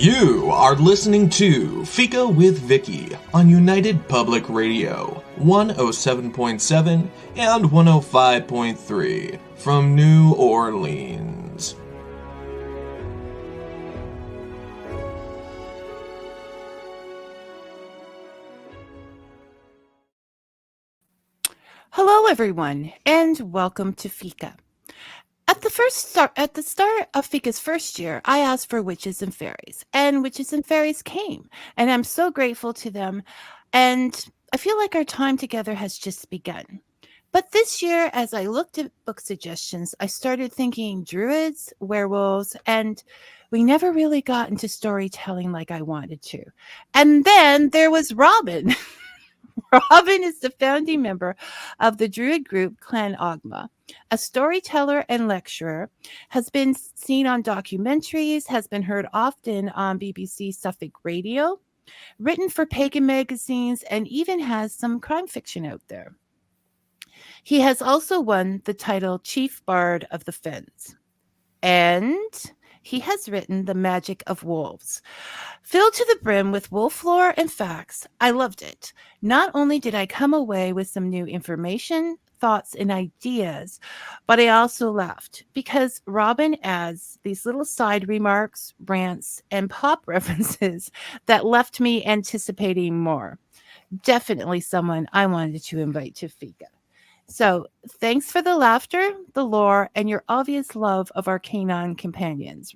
You are listening to Fika with Vicky on United Public Radio, 107.7 and 105.3 from New Orleans. Hello, everyone, and welcome to Fika. At the start of Fika's first year, I asked for witches and fairies, and witches and fairies came, and I'm so grateful to them. And I feel like our time together has just begun. But this year, as I looked at book suggestions, I started thinking druids, werewolves, and we never really got into storytelling like I wanted to. And then there was Robin. Robin is the founding member of the Druid group Clan Ogma, a storyteller and lecturer, has been seen on documentaries, has been heard often on BBC Suffolk Radio, written for pagan magazines, and even has some crime fiction out there. He has also won the title Chief Bard of the Fens. And he has written The Magic of Wolves. Filled to the brim with wolf lore and facts, I loved it. Not only did I come away with some new information, thoughts, and ideas, but I also laughed because Robin adds these little side remarks, rants, and pop references that left me anticipating more. Definitely someone I wanted to invite to Fika. So thanks for the laughter, the lore, and your obvious love of our canine companions.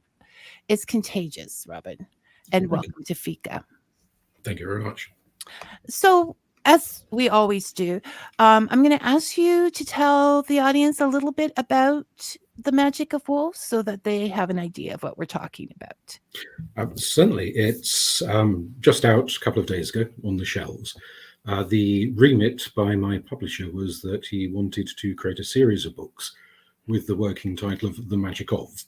It's contagious, Robin. And welcome to Fika. Thank you very much. So, as we always do, I'm going to ask you to tell the audience a little bit about the Magic of Wolves so that they have an idea of what we're talking about. Certainly. It's just out a couple of days ago on the shelves. The remit by my publisher was that he wanted to create a series of books with the working title of The Magic of,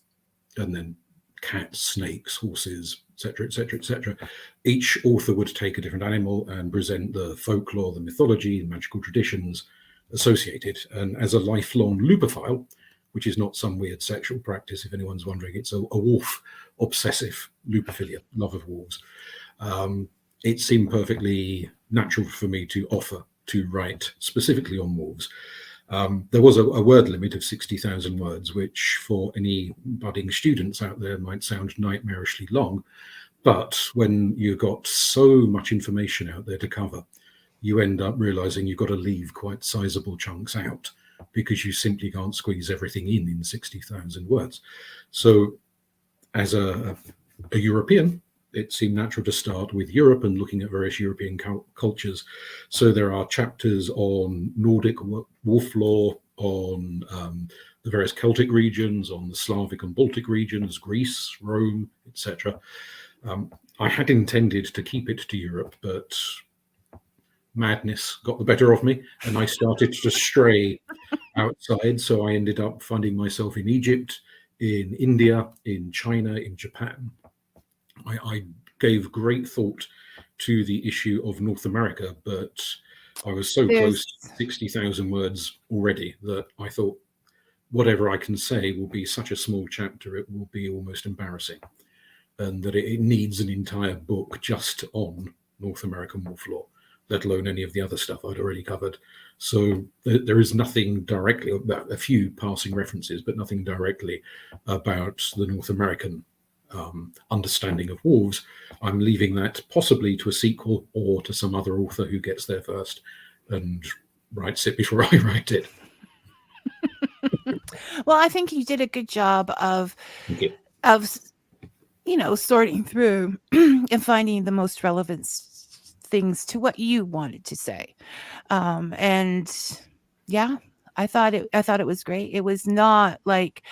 and then cats, snakes, horses, etc., etc., etc. Each author would take a different animal and present the folklore, the mythology, the magical traditions associated. And as a lifelong lupophile, which is not some weird sexual practice, if anyone's wondering, it's a wolf obsessive lupophilia, love of wolves. It seemed perfectly natural for me to offer to write specifically on wolves. There was a word limit of 60,000 words, which for any budding students out there might sound nightmarishly long. But when you've got so much information out there to cover, you end up realizing you've got to leave quite sizable chunks out because you simply can't squeeze everything in 60,000 words. So as a European, it seemed natural to start with Europe and looking at various European cultures. So there are chapters on Nordic wolf lore, on the various Celtic regions, on the Slavic and Baltic regions, Greece, Rome, etc. I had intended to keep it to Europe, but madness got the better of me, and I started to stray outside. So I ended up finding myself in Egypt, in India, in China, in Japan. I gave great thought to the issue of North America, but I was so close to 60,000 words already that I thought whatever I can say will be such a small chapter, it will be almost embarrassing, and that it needs an entire book just on North American wolf lore, let alone any of the other stuff I'd already covered. So there is nothing directly, about a few passing references, but nothing directly about the North American understanding of wolves. I'm leaving that possibly to a sequel or to some other author who gets there first and writes it before I write it. Well, I think you did a good job of sorting through and finding the most relevant things to what you wanted to say. And yeah, I thought it was great. It was not like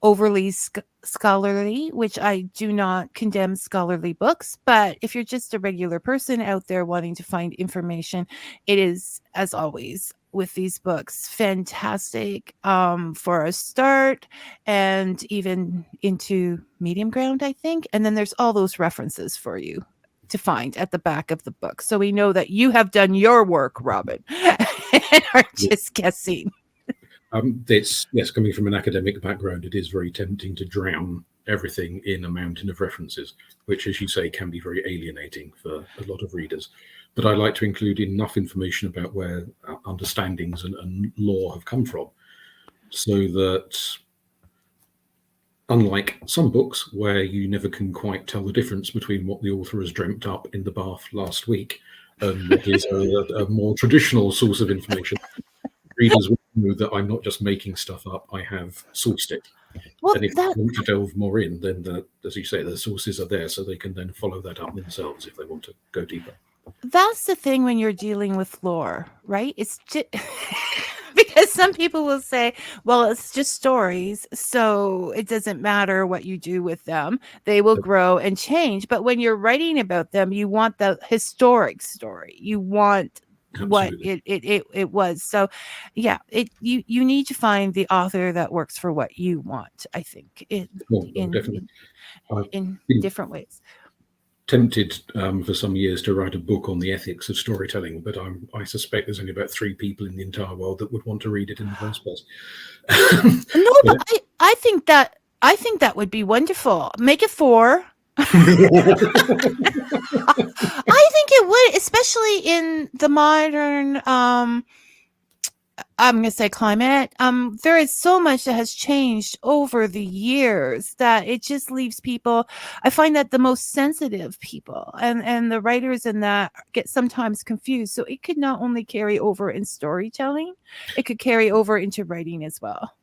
overly scholarly, which I do not condemn scholarly books, but if you're just a regular person out there wanting to find information, it is, as always with these books, fantastic for a start and even into medium ground, I think. And then there's all those references for you to find at the back of the book. So we know that you have done your work, Robin, and are just guessing. Yes, coming from an academic background, it is very tempting to drown everything in a mountain of references, which, as you say, can be very alienating for a lot of readers. But I like to include enough information about where understandings and lore have come from, so that, unlike some books where you never can quite tell the difference between what the author has dreamt up in the bath last week and what is a more traditional source of information, readers will know that I'm not just making stuff up, I have sourced it. Well, And if they want to delve more in, then, as you say, the sources are there, so they can then follow that up themselves if they want to go deeper. that's the thing when you're dealing with lore, right? It's just because some people will say, well, it's just stories, so it doesn't matter what you do with them. They will grow and change. But when you're writing about them, you want the historic story. You want what it was. So yeah, you need to find the author that works for what you want, I think, in different ways. Tempted for some years to write a book on the ethics of storytelling, but I suspect there's only about 3 people in the entire world that would want to read it in the first place. No, but I think that would be wonderful. Make it 4. I think it would, especially in the modern I'm going to say climate. There is so much that has changed over the years that it just leaves people. I find that the most sensitive people and the writers in that get sometimes confused. So it could not only carry over in storytelling, it could carry over into writing as well.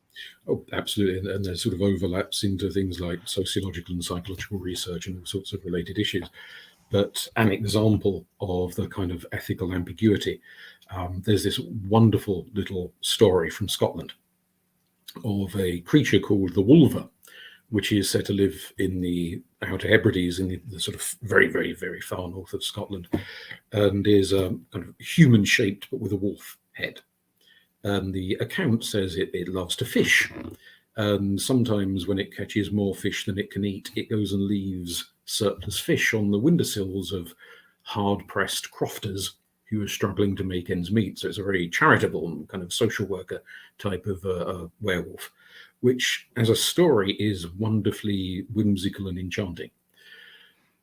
Oh, absolutely. And there's sort of overlaps into things like sociological and psychological research and all sorts of related issues. But an example of the kind of ethical ambiguity, there's this wonderful little story from Scotland of a creature called the wolver, which is said to live in the Outer Hebrides in the sort of very, very, very far north of Scotland, and is kind of human-shaped but with a wolf head. And the account says it loves to fish, and sometimes when it catches more fish than it can eat, it goes and leaves surplus fish on the windowsills of hard-pressed crofters who are struggling to make ends meet. So it's a very charitable kind of social worker type of werewolf, which as a story is wonderfully whimsical and enchanting.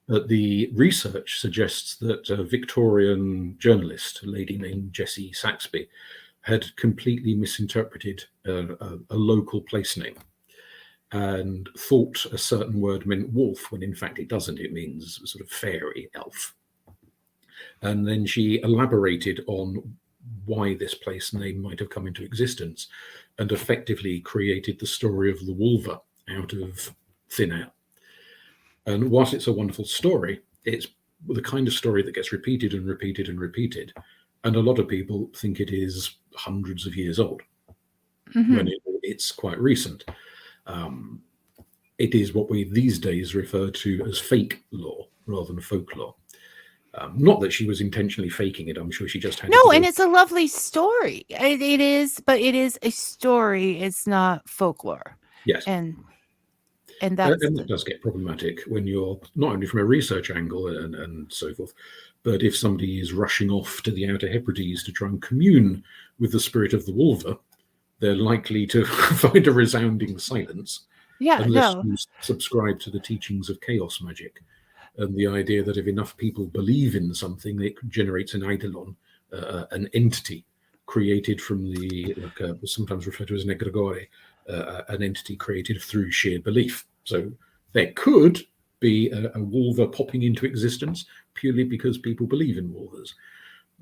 But the research suggests that a Victorian journalist, a lady named Jessie Saxby, had completely misinterpreted a local place name and thought a certain word meant wolf, when in fact it doesn't. It means sort of fairy, elf. And then she elaborated on why this place name might have come into existence and effectively created the story of the wolver out of thin air. And whilst it's a wonderful story, it's the kind of story that gets repeated and repeated and repeated. And a lot of people think it is hundreds of years old, when it's quite recent. It is what we these days refer to as fake lore rather than folklore. Not that she was intentionally faking it. I'm sure she just had. No, and it's a lovely story. It is, but it is a story. It's not folklore. Yes, and that does get problematic when you're not only from a research angle and so forth, but if somebody is rushing off to the Outer Hebrides to try and commune with the spirit of the wolver, they're likely to find a resounding silence. Yeah, unless you subscribe to the teachings of chaos magic and the idea that if enough people believe in something, it generates an eidolon, an entity created from the, sometimes referred to as an egregore, an entity created through sheer belief. So there could be a wolver popping into existence purely because people believe in wolvers,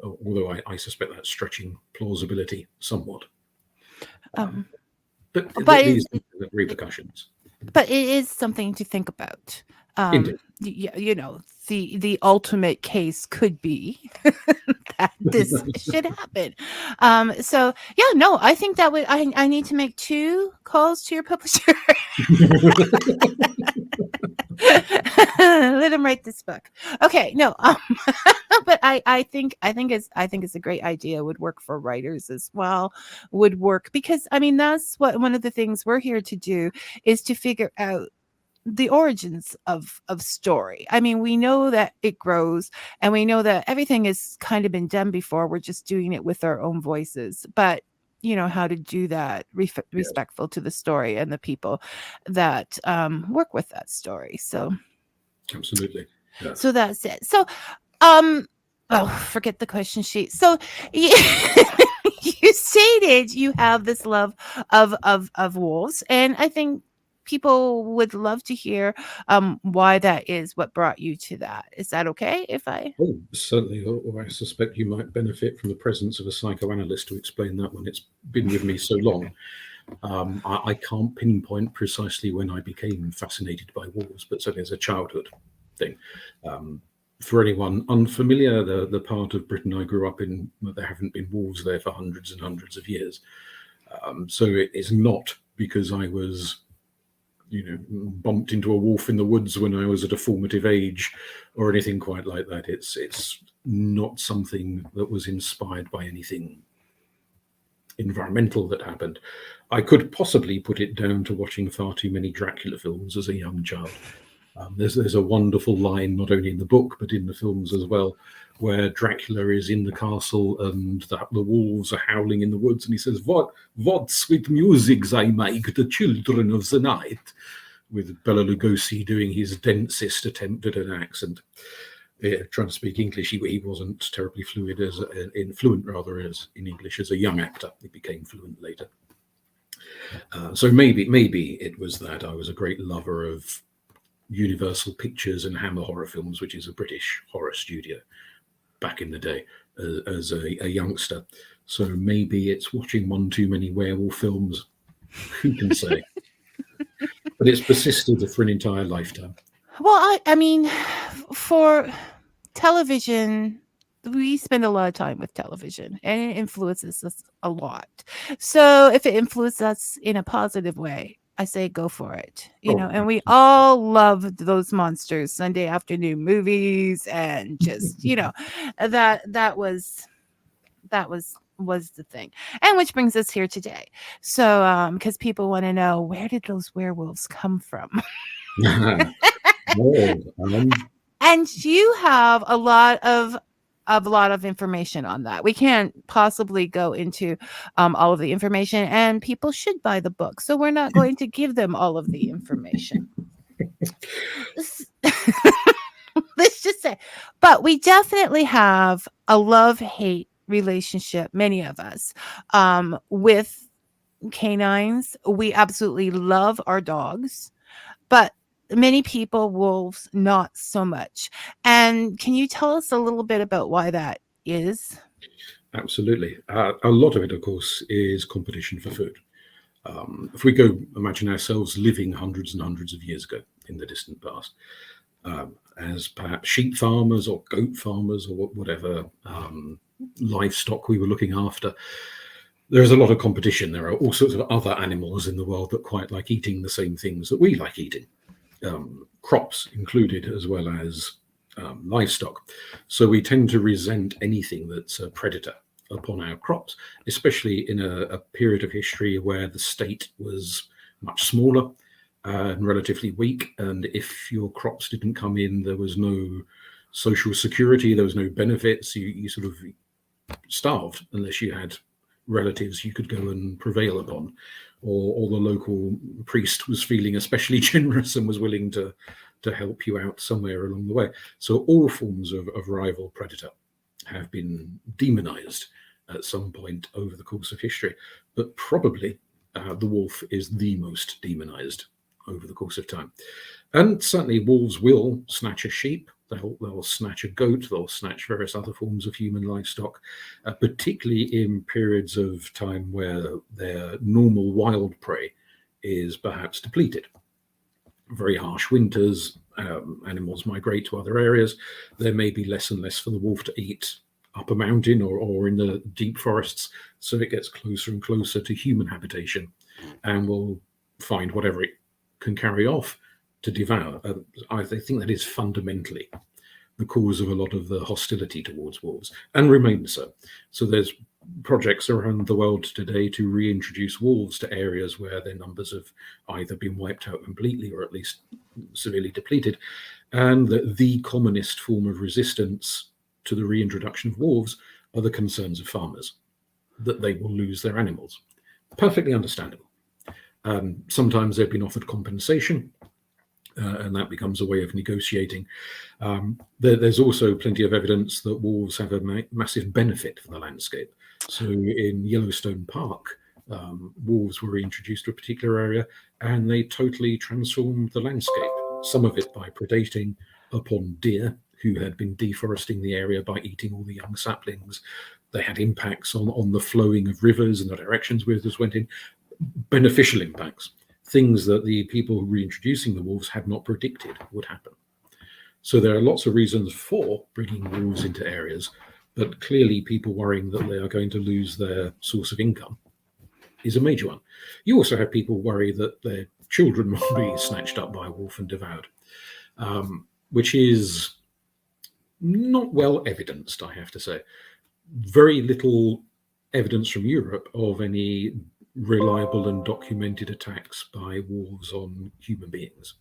although I suspect that's stretching plausibility somewhat. But these are the repercussions. But it is something to think about. You know, the ultimate case could be that this should happen. So yeah, no, I think that would. I need to make 2 calls to your publisher. Let him write this book. Okay, no, but I think it's a great idea. Would work for writers as well. Would work because I mean that's what one of the things we're here to do is to figure out the origins of story. I mean, we know that it grows and we know that everything has kind of been done before. We're just doing it with our own voices. But how to do that respectful to the story and the people that work with that story. So Absolutely. Yes. so that's it. So oh, forget the question sheet. So you, you stated you have this love of wolves, and I think people would love to hear why that is, what brought you to that. Is that okay if I? Oh, certainly. Or I suspect you might benefit from the presence of a psychoanalyst to explain that one. It's been with me so long. I can't pinpoint precisely when I became fascinated by wolves, but certainly as a childhood thing. For anyone unfamiliar, the part of Britain I grew up in, there haven't been wolves there for hundreds and hundreds of years. So it is not because I was, bumped into a wolf in the woods when I was at a formative age or anything quite like that. It's not something that was inspired by anything environmental that happened. I could possibly put it down to watching far too many Dracula films as a young child. There's a wonderful line, not only in the book but in the films as well, where Dracula is in the castle and the wolves are howling in the woods, and he says, "What sweet music they make, the children of the night," with Bela Lugosi doing his densest attempt at an accent. Trying to speak English, he wasn't terribly fluent as in English as a young actor. He became fluent later. So maybe it was that I was a great lover of Universal Pictures and Hammer Horror Films, which is a British horror studio back in the day, as a youngster. So maybe it's watching one too many werewolf films. Who can say? But it's persisted for an entire lifetime. Well, I mean, for television, we spend a lot of time with television, and it influences us a lot. So if it influences us in a positive way, I say go for it. And we all loved those monsters Sunday afternoon movies, and just that was the thing. And which brings us here today. So because people want to know, where did those werewolves come from? And you have a lot of information on that. We can't possibly go into all of the information, and people should buy the book. So we're not going to give them all of the information. Let's just say, but we definitely have a love-hate relationship, many of us, with canines. We absolutely love our dogs, but many people, wolves, not so much. And can you tell us a little bit about why that is? Absolutely. A lot of it, of course, is competition for food. If we go imagine ourselves living hundreds and hundreds of years ago in the distant past, as perhaps sheep farmers or goat farmers or whatever livestock we were looking after, there's a lot of competition. There are all sorts of other animals in the world that quite like eating the same things that we like eating, crops included, as well as livestock. So we tend to resent anything that's a predator upon our crops, especially in a period of history where the state was much smaller and relatively weak. And if your crops didn't come in, there was no social security, there was no benefits. You sort of starved unless you had relatives you could go and prevail upon, or the local priest was feeling especially generous and was willing to help you out somewhere along the way. So all forms of rival predator have been demonized at some point over the course of history, but probably the wolf is the most demonized over the course of time. And certainly wolves will snatch a sheep, they'll snatch a goat, they'll snatch various other forms of human livestock, particularly in periods of time where their normal wild prey is perhaps depleted. Very harsh winters, animals migrate to other areas. There may be less and less for the wolf to eat up a mountain or in the deep forests, so it gets closer and closer to human habitation and will find whatever it can carry off to devour. I think that is fundamentally the cause of a lot of the hostility towards wolves, and remains so. So there's projects around the world today to reintroduce wolves to areas where their numbers have either been wiped out completely or at least severely depleted. And the commonest form of resistance to the reintroduction of wolves are the concerns of farmers. that they will lose their animals. Perfectly understandable. Sometimes they've been offered compensation, and that becomes a way of negotiating. There's also plenty of evidence that wolves have a massive benefit for the landscape. So in Yellowstone Park, wolves were introduced to a particular area, and they totally transformed the landscape. Some of it by predating upon deer who had been deforesting the area by eating all the young saplings. They had impacts on the flowing of rivers and the directions rivers went in, beneficial impacts, things that the people who were reintroducing the wolves had not predicted would happen. So there are lots of reasons for bringing wolves into areas, but clearly people worrying that they are going to lose their source of income is a major one. You also have people worry that their children will be snatched up by a wolf and devoured, which is not well evidenced, I have to say. Very little evidence from Europe of any reliable and documented attacks by wolves on human beings.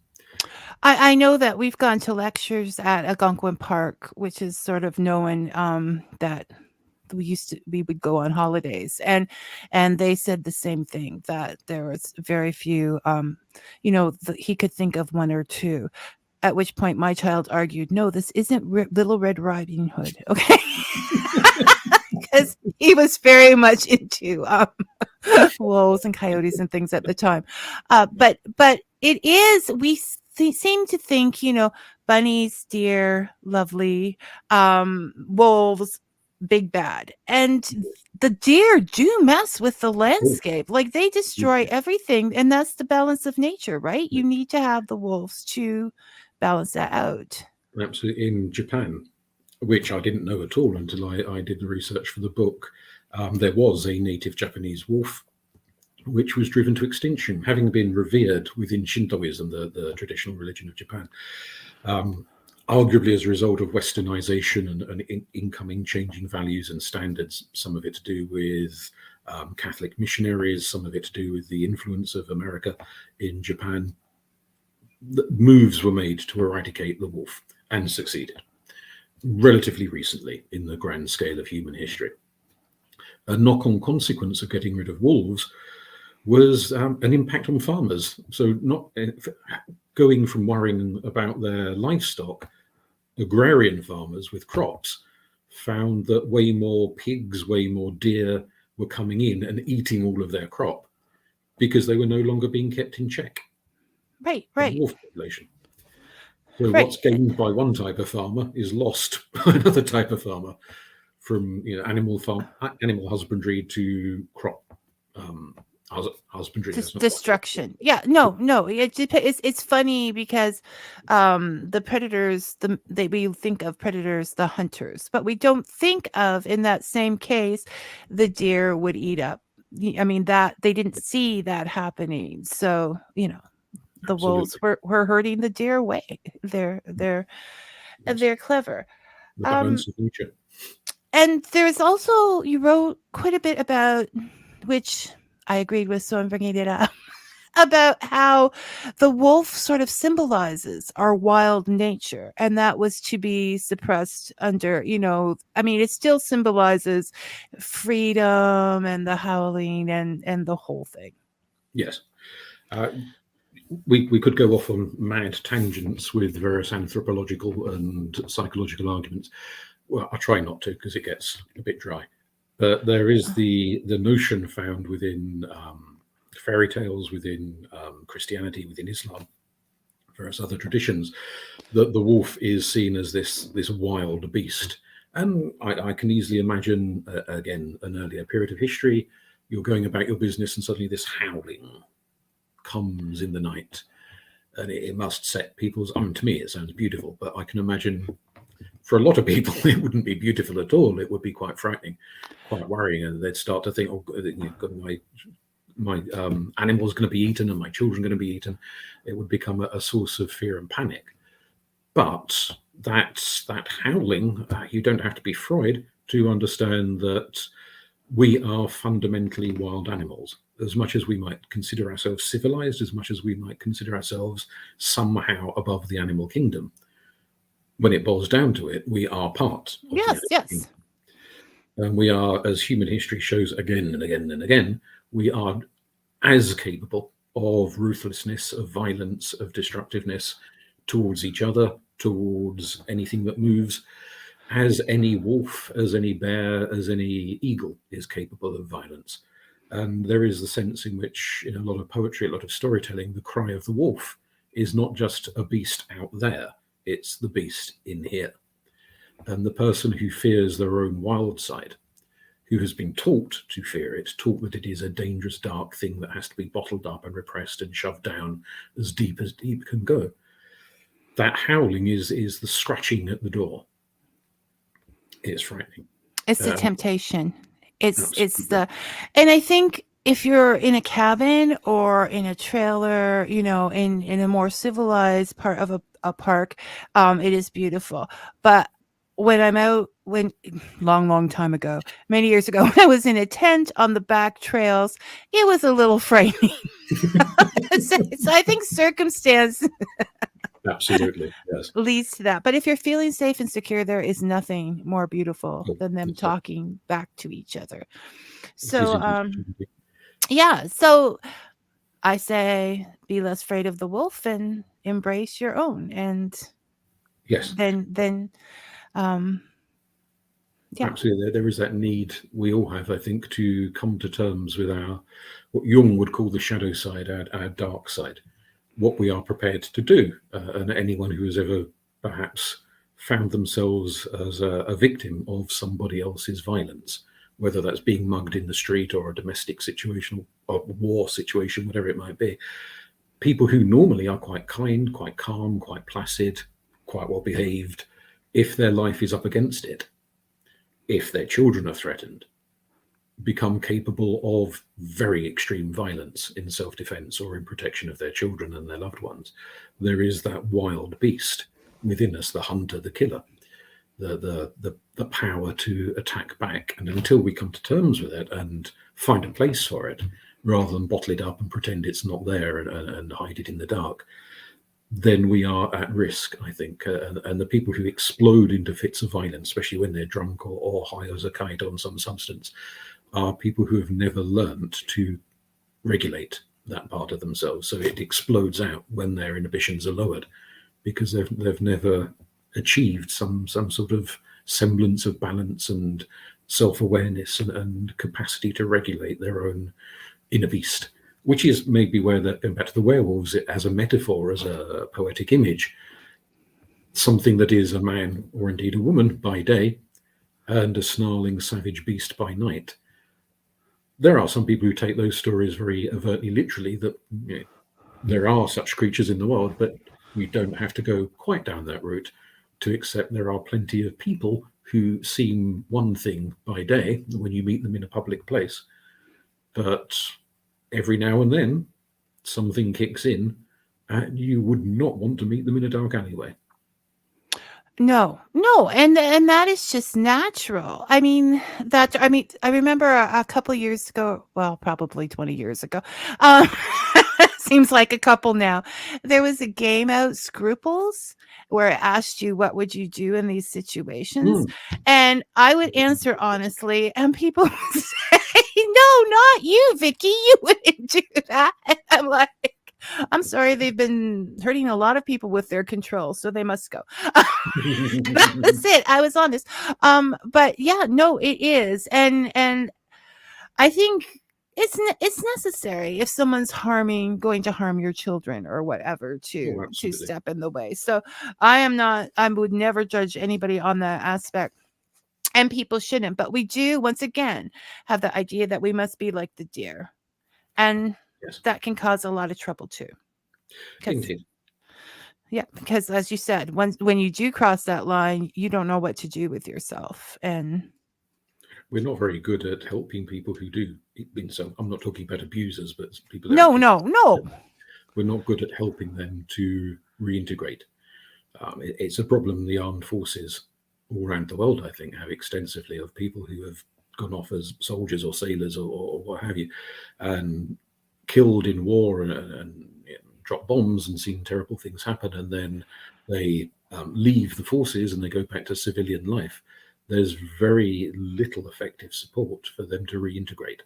I know that we've gone to lectures at Algonquin Park, which is sort of known that we would go on holidays, and they said the same thing, that there was very few, he could think of one or two. At which point my child argued, "No, this isn't Little Red Riding Hood," okay? Because he was very much into wolves and coyotes and things at the time. But it is, we seem to think, bunnies, deer, lovely, wolves, big bad. And the deer do mess with the landscape. Like, they destroy everything. And that's the balance of nature, right? You need to have the wolves to balance that out. Absolutely. In Japan, which I didn't know at all until I did the research for the book, there was a native Japanese wolf which was driven to extinction, having been revered within Shintoism, the traditional religion of Japan, arguably as a result of westernization and incoming changing values and standards. Some of it to do with Catholic missionaries, some of it to do with the influence of America in Japan. The moves were made to eradicate the wolf and succeeded relatively recently in the grand scale of human history. A knock-on consequence of getting rid of wolves was an impact on farmers. So not going from worrying about their livestock, agrarian farmers with crops found that way more pigs, way more deer were coming in and eating all of their crop because they were no longer being kept in check. Right. Wolf population. So what's gained by one type of farmer is lost by another type of farmer, from animal husbandry to crop husbandry. Destruction. Yeah, no. It's funny because the predators, we think of predators, the hunters, but we don't think of, in that same case, the deer would eat up. I mean, that they didn't see that happening. So, the wolves were herding the deer away. They're clever. The balance of nature. And there's also, you wrote quite a bit about, which I agreed with, so I'm bringing it up, about how the wolf sort of symbolizes our wild nature, and that was to be suppressed under, it still symbolizes freedom and the howling and the whole thing. Yes. We could go off on mad tangents with various anthropological and psychological arguments. Well, I try not to, because it gets a bit dry. But there is the notion found within fairy tales, within Christianity, within Islam, various other traditions, that the wolf is seen as this wild beast. And I can easily imagine, again, an earlier period of history, you're going about your business and suddenly this howling comes in the night, and it must set people's, to me it sounds beautiful, but I can imagine for a lot of people it wouldn't be beautiful at all. It would be quite frightening, quite worrying, and they'd start to think, my animal's going to be eaten and my children are going to be eaten. It would become a source of fear and panic. But that howling, you don't have to be Freud to understand that we are fundamentally wild animals. As much as we might consider ourselves civilized, as much as we might consider ourselves somehow above the animal kingdom, when it boils down to it, we are part of yes. And we are, as human history shows again and again and again, we are as capable of ruthlessness, of violence, of destructiveness towards each other, towards anything that moves, as any wolf, as any bear, as any eagle is capable of violence. And there is the sense in which, in a lot of poetry, a lot of storytelling, the cry of the wolf is not just a beast out there, it's the beast in here. And the person who fears their own wild side, who has been taught to fear it, taught that it is a dangerous, dark thing that has to be bottled up and repressed and shoved down as deep can go. That howling is the scratching at the door. It's frightening. It's the temptation. It's absolutely. and I think if you're in a cabin or in a trailer, in a more civilized part of a park, it is beautiful. But when I'm out, long time ago, many years ago, when I was in a tent on the back trails, it was a little frightening. So I think circumstance Absolutely, yes, leads to that. But if you're feeling safe and secure, there is nothing more beautiful than them talking back to each other. So, yeah. So I say, be less afraid of the wolf and embrace your own. And yes, then, yeah, absolutely. There is that need we all have, I think, to come to terms with what Jung would call the shadow side, our dark side. What we are prepared to do, and anyone who has ever perhaps found themselves as a victim of somebody else's violence, whether that's being mugged in the street or a domestic situation or a war situation, whatever it might be. People who normally are quite kind, quite calm, quite placid, quite well behaved, if their life is up against it, if their children are threatened, become capable of very extreme violence in self-defense or in protection of their children and their loved ones. There is that wild beast within us, the hunter, the killer, the power to attack back. And until we come to terms with it and find a place for it, rather than bottle it up and pretend it's not there and hide it in the dark, then we are at risk, I think. And the people who explode into fits of violence, especially when they're drunk or high as a kite on some substance, are people who have never learned to regulate that part of themselves. So it explodes out when their inhibitions are lowered, because they've never achieved some sort of semblance of balance and self-awareness and capacity to regulate their own inner beast, which is maybe where, going back to the werewolves, it as a metaphor, as a poetic image, something that is a man or indeed a woman by day and a snarling savage beast by night. There are some people who take those stories very overtly literally, that there are such creatures in the world, but we don't have to go quite down that route to accept there are plenty of people who seem one thing by day when you meet them in a public place, but every now and then something kicks in and you would not want to meet them in a dark alleyway. No, and that is just natural. I remember a couple years ago, well, probably 20 years ago. Seems like a couple now. There was a game out, Scruples, where it asked you what would you do in these situations, and I would answer honestly, and people would say, "No, not you, Vicky. You wouldn't do that." And I'm like, I'm sorry, they've been hurting a lot of people with their control, so they must go. That was it. I was honest. But yeah, no, it is. And I think it's necessary if someone's going to harm your children or whatever to step in the way. So I would never judge anybody on that aspect. And people shouldn't, but we do, once again, have the idea that we must be like the deer. And that can cause a lot of trouble too. Indeed. Yeah, because as you said, when you do cross that line, you don't know what to do with yourself. And we're not very good at helping people who do. I'm not talking about abusers, but people. No. We're not good at helping them to reintegrate. It's a problem the armed forces all around the world, I think, have extensively, of people who have gone off as soldiers or sailors or what have you, and killed in war and dropped bombs and seen terrible things happen, and then they leave the forces and they go back to civilian life. there's very little effective support for them to reintegrate.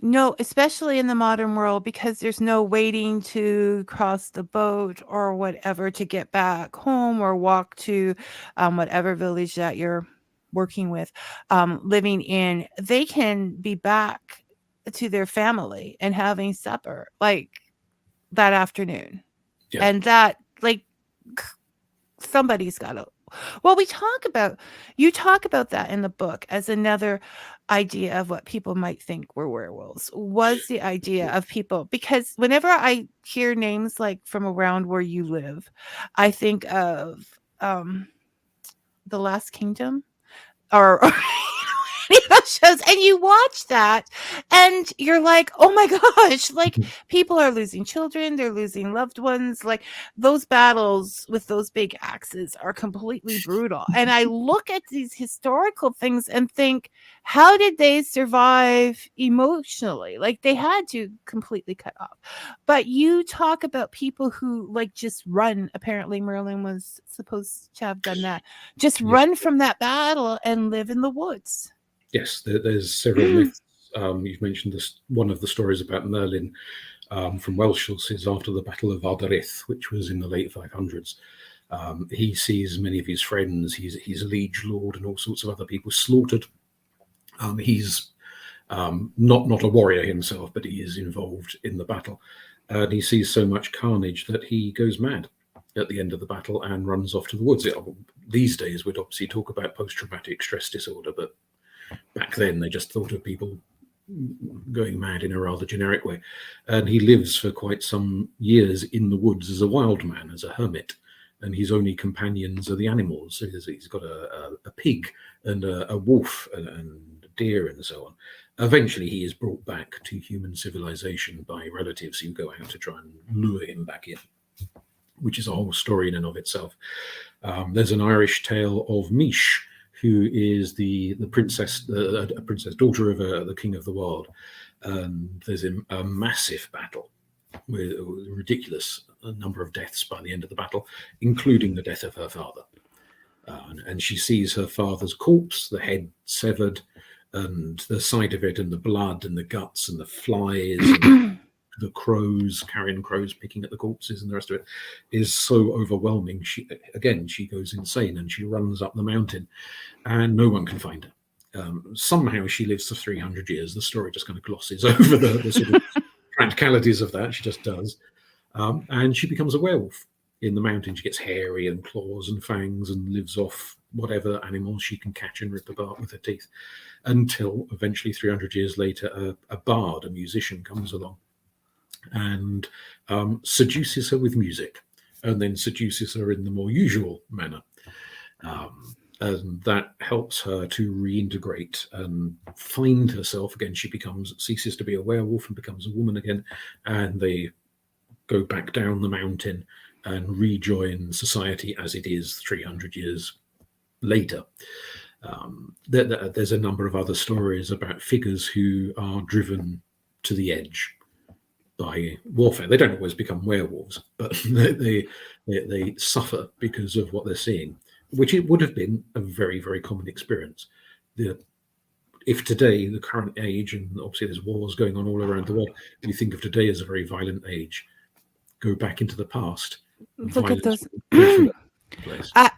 No, especially in the modern world, because there's no waiting to cross the boat or whatever to get back home or walk to whatever village that you're working with, living in. They can be back to their family and having supper like that afternoon. Yes. And that, like, somebody's got to. Well, you talk about that in the book as another idea of what people might think were werewolves, was the idea of people, because whenever I hear names like from around where you live, I think of The Last Kingdom, or any of those shows, and you watch that and you're like, oh my gosh, like, people are losing children, they're losing loved ones, like, those battles with those big axes are completely brutal. And I look at these historical things and think, how did they survive emotionally? Like, they had to completely cut off. But you talk about people who, like, just run. Apparently Merlin was supposed to have done that, just run from that battle and live in the woods. Yes, there's several myths. You've mentioned this. One of the stories about Merlin from Welsh is after the Battle of Ardarith, which was in the late 500s. He sees many of his friends, he's a liege lord and all sorts of other people slaughtered. He's not a warrior himself, but he is involved in the battle. And he sees so much carnage that he goes mad at the end of the battle and runs off to the woods. These days, we'd obviously talk about post-traumatic stress disorder, but back then they just thought of people going mad in a rather generic way. And he lives for quite some years in the woods as a wild man, as a hermit, and his only companions are the animals. He's got a pig and a wolf and a deer and so on. Eventually he is brought back to human civilization by relatives who go out to try and lure him back in, which is a whole story in and of itself. There's an Irish tale of Mish, who is the princess, a princess daughter of the king of the world. There's a massive battle with a ridiculous number of deaths by the end of the battle, including the death of her father. And she sees her father's corpse, the head severed, and the sight of it, and the blood, and the guts, and the flies, and the crows, carrion crows picking at the corpses, and the rest of it is so overwhelming. She goes insane, and she runs up the mountain, and no one can find her. Somehow she lives for 300 years. The story just kind of glosses over the sort of practicalities of that. She just does. And she becomes a werewolf in the mountain. She gets hairy and claws and fangs and lives off whatever animals she can catch and rip apart with her teeth, until eventually 300 years later a bard, a musician, comes along and seduces her with music, and then seduces her in the more usual manner. And that helps her to reintegrate and find herself again. She ceases to be a werewolf and becomes a woman again, and they go back down the mountain and rejoin society as it is 300 years later. There's a number of other stories about figures who are driven to the edge by warfare. They don't always become werewolves, but they suffer because of what they're seeing, which it would have been a very, very common experience. If today, the current age, and obviously there's wars going on all around the world, you think of today as a very violent age, go back into the past. Look at those.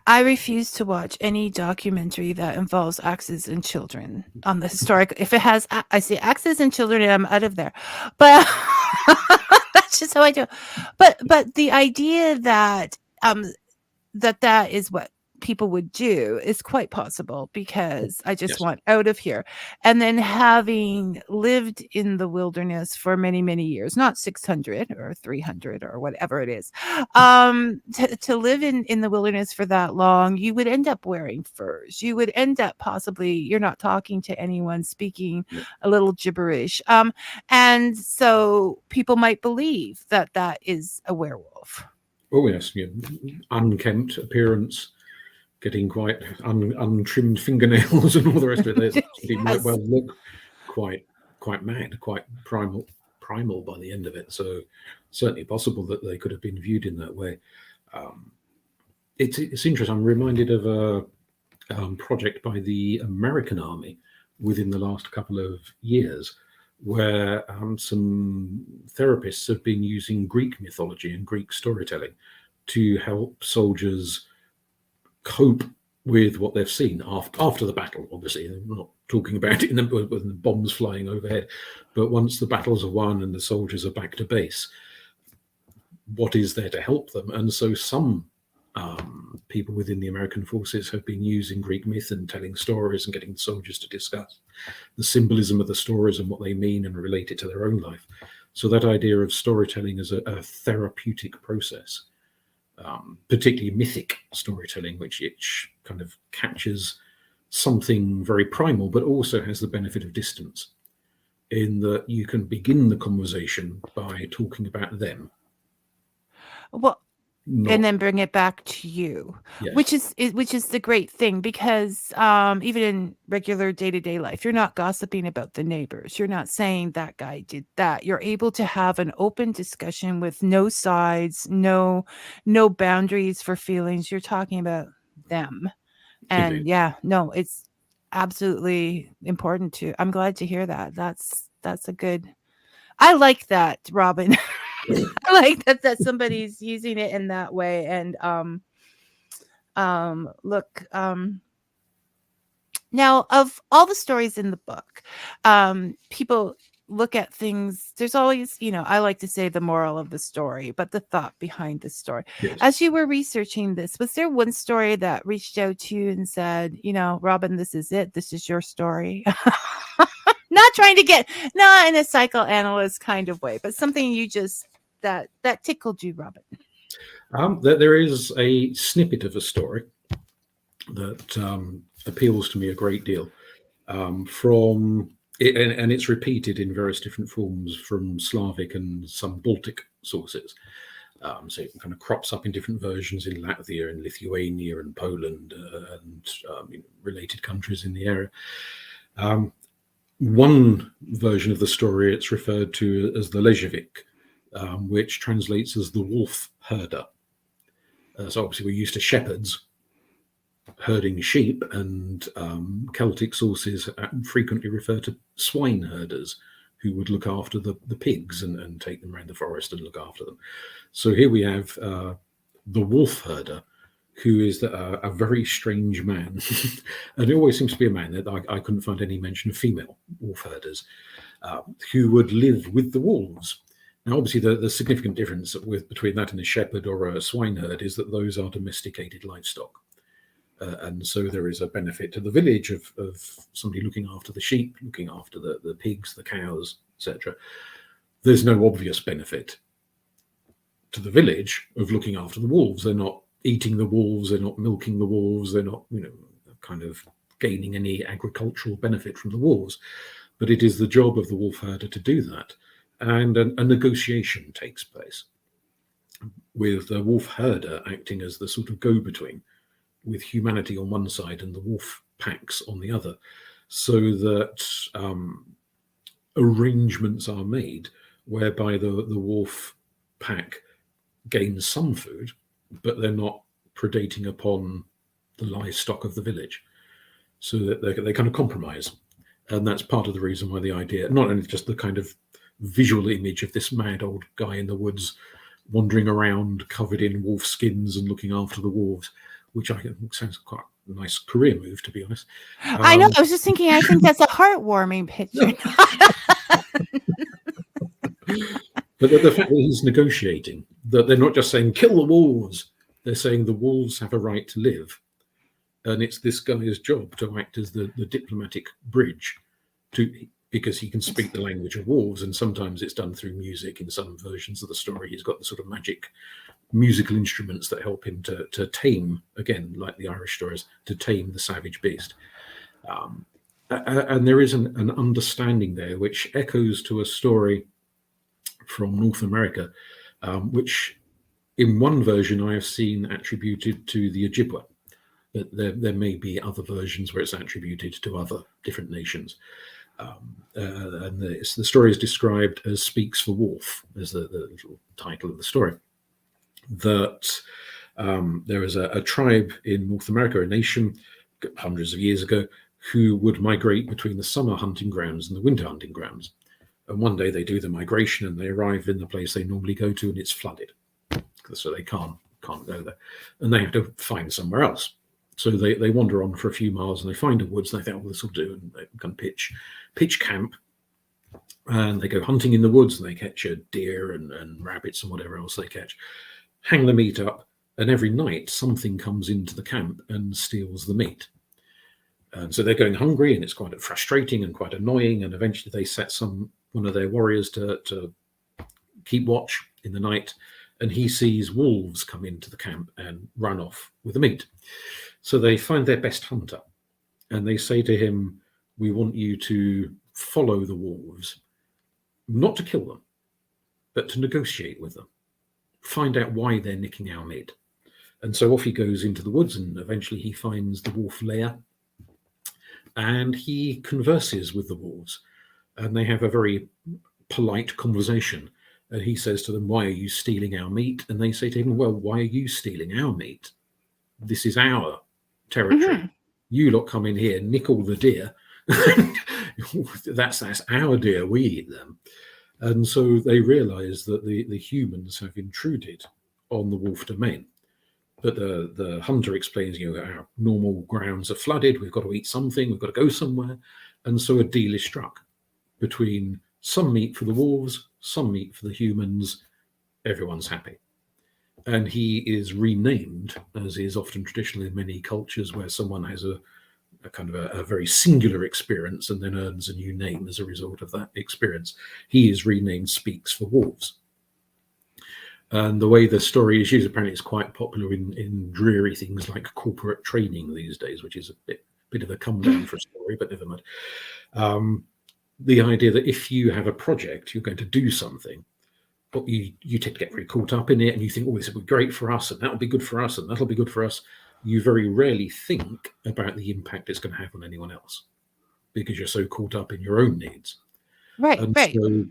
I refuse to watch any documentary that involves axes and children on the historic. If it has, I see axes and children, and I'm out of there. But that's just how I do. But the idea that that is what people would do is quite possible, because I just want out of here. And then, having lived in the wilderness for many, many years, not 600 or 300 or whatever it is, to live in the wilderness for that long, you would end up wearing furs. You would end up possibly, you're not talking to anyone, speaking a little gibberish. And so people might believe that that is a werewolf. Oh yes, unkempt appearance, getting quite untrimmed fingernails and all the rest of it. They might well look quite mad, quite primal by the end of it. So certainly possible that they could have been viewed in that way. It's interesting. I'm reminded of project by the American Army within the last couple of years, where some therapists have been using Greek mythology and Greek storytelling to help soldiers cope with what they've seen after the battle. Obviously, we're not talking about it with the bombs flying overhead, but once the battles are won and the soldiers are back to base, what is there to help them? And so some people within the American forces have been using Greek myth and telling stories and getting the soldiers to discuss the symbolism of the stories and what they mean and relate it to their own life. So that idea of storytelling as a therapeutic process, particularly mythic storytelling, which kind of captures something very primal, but also has the benefit of distance, in that you can begin the conversation by talking about them. Well, and then bring it back to you, yes. which is the great thing, because even in regular day-to-day life, you're not gossiping about the neighbors. You're not saying that guy did that. You're able to have an open discussion with no sides, no boundaries for feelings. You're talking about them. And Indeed. yeah, no, it's absolutely important to. I'm glad to hear that. That's a good. I like that, Robin. I like that somebody's using it in that way. And look, now, of all the stories in the book, people look at things. There's always, I like to say the moral of the story, but the thought behind the story. Yes. As you were researching this, was there one story that reached out to you and said, Robin, this is it. This is your story. Not trying to not in a psychoanalyst kind of way, but something you just, that tickled you, Robin. There is a snippet of a story that appeals to me a great deal, from it, and it's repeated in various different forms from Slavic and some Baltic sources. So it kind of crops up in different versions in Latvia and Lithuania and Poland and related countries in the area. One version of the story, it's referred to as the Lejevik, which translates as the wolf herder. So obviously we're used to shepherds herding sheep, and Celtic sources frequently refer to swine herders who would look after the pigs and take them around the forest and look after them. So here we have the wolf herder, who is a very strange man. And it always seems to be a man. That I couldn't find any mention of female wolf herders who would live with the wolves. Now, obviously, the significant difference between that and a shepherd or a swineherd is that those are domesticated livestock. And so there is a benefit to the village of somebody looking after the sheep, looking after the pigs, the cows, etc. There's no obvious benefit to the village of looking after the wolves. They're not eating the wolves, they're not milking the wolves, they're not, kind of gaining any agricultural benefit from the wolves. But it is the job of the wolf herder to do that. And a negotiation takes place with the wolf herder acting as the sort of go-between with humanity on one side and the wolf packs on the other, so that arrangements are made whereby the wolf pack gains some food, but they're not predating upon the livestock of the village, so that they kind of compromise. And that's part of the reason why the idea, not only just the kind of visual image of this mad old guy in the woods wandering around covered in wolf skins and looking after the wolves, which I think sounds quite a nice career move, to be honest. I know. I was just thinking, I think that's a heartwarming picture. But the fact that he's negotiating, that they're not just saying, kill the wolves, they're saying the wolves have a right to live. And it's this guy's job to act as the diplomatic bridge, because he can speak the language of wolves, and sometimes it's done through music. In some versions of the story, he's got the sort of magic musical instruments that help him to tame, again, like the Irish stories, to tame the savage beast. And there is an understanding there which echoes to a story from North America, which in one version I have seen attributed to the Ojibwa, but there may be other versions where it's attributed to other different nations. And the story is described as Speaks for Wolf, as the little title of the story. That there is a tribe in North America, a nation hundreds of years ago, who would migrate between the summer hunting grounds and the winter hunting grounds. And one day they do the migration and they arrive in the place they normally go to and it's flooded. So they can't go there. And they have to find somewhere else. So they wander on for a few miles and they find a woods and they think, oh, this will do. And they can pitch camp. And they go hunting in the woods and they catch a deer and rabbits and whatever else they catch. Hang the meat up. And every night something comes into the camp and steals the meat. And so they're going hungry and it's quite frustrating and quite annoying. And eventually they set one of their warriors to keep watch in the night. And he sees wolves come into the camp and run off with the meat. So they find their best hunter and they say to him, we want you to follow the wolves, not to kill them, but to negotiate with them, find out why they're nicking our meat. And so off he goes into the woods and eventually he finds the wolf lair and he converses with the wolves and they have a very polite conversation. And he says to them, why are you stealing our meat? And they say to him, well, why are you stealing our meat? This is our territory. Mm-hmm. You lot come in here, nick all the deer. that's our deer. We eat them. And so they realize that the humans have intruded on the wolf domain. But the hunter explains, our normal grounds are flooded. We've got to eat something. We've got to go somewhere. And so a deal is struck between some meat for the wolves, some meat for the humans. Everyone's happy. And he is renamed, as is often traditional in many cultures where someone has a kind of a very singular experience and then earns a new name as a result of that experience. He is renamed Speaks for Wolves. And the way the story is used, apparently it's quite popular in dreary things like corporate training these days, which is a bit of a come down for a story, but never mind. The idea that if you have a project, you're going to do something, but you tend to get very caught up in it and you think, oh, this will be great for us and that'll be good for us and that'll be good for us. You very rarely think about the impact it's going to have on anyone else because you're so caught up in your own needs. Right. So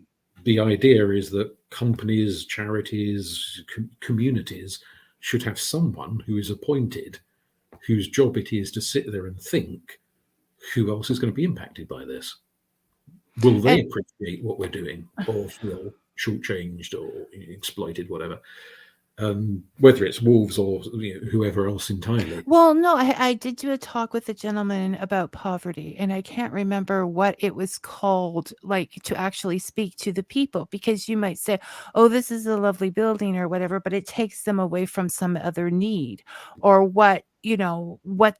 the idea is that companies, charities, communities should have someone who is appointed, whose job it is to sit there and think, who else is going to be impacted by this? Will they appreciate what we're doing or feel shortchanged or exploited, whatever? Whether it's wolves or whoever else entirely. Well, no, I did do a talk with a gentleman about poverty, and I can't remember what it was called, like to actually speak to the people, because you might say, oh, this is a lovely building or whatever, but it takes them away from some other need or what